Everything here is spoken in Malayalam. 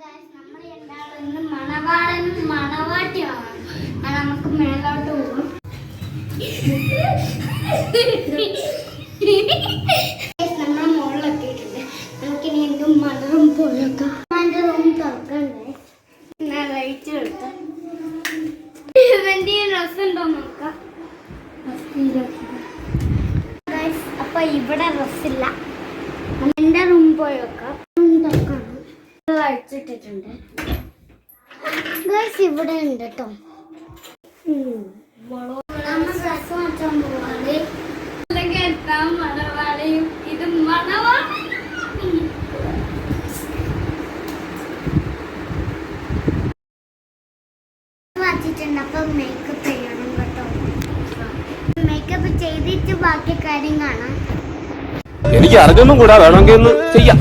നമ്മൾ എന്തായാലും മണവാളനും മണവാട്ടിയാണ്. നമുക്ക് മേലോട്ട് പോകും. നമ്മൾ മുകളിലെത്തിയിട്ടുണ്ട്. നമുക്കിനി എന്തും മണറും പോയേക്കാം. എൻ്റെ റൂം തുറക്കണ്ടേ? ഞാൻ ലൈറ്റ് എടുത്ത ഇവൻ്റെ ഡ്രസ് ഉണ്ടോ നോക്കാം. അപ്പൊ ഇവിടെ ഡ്രസ്സില്ല. എൻ്റെ റൂം പോയി വെക്കാം. തുറക്കണം. അഴിച്ചിട്ടിട്ടുണ്ട്. ഇവിടെ ഉണ്ട് കേട്ടോ. ഡ്രസ് മാറ്റാൻ പോവാണ്. മണവാളയും ഇത് മാറ്റിട്ടുണ്ട്. അപ്പൊ മേക്കപ്പ് ചെയ്യണം കേട്ടോ. മേക്കപ്പ് ചെയ്തിട്ട് ബാക്കി കാര്യം കാണാം. എനിക്ക് അറിഞ്ഞൊന്നും കൂടാ വേണമെങ്കിൽ ചെയ്യാം.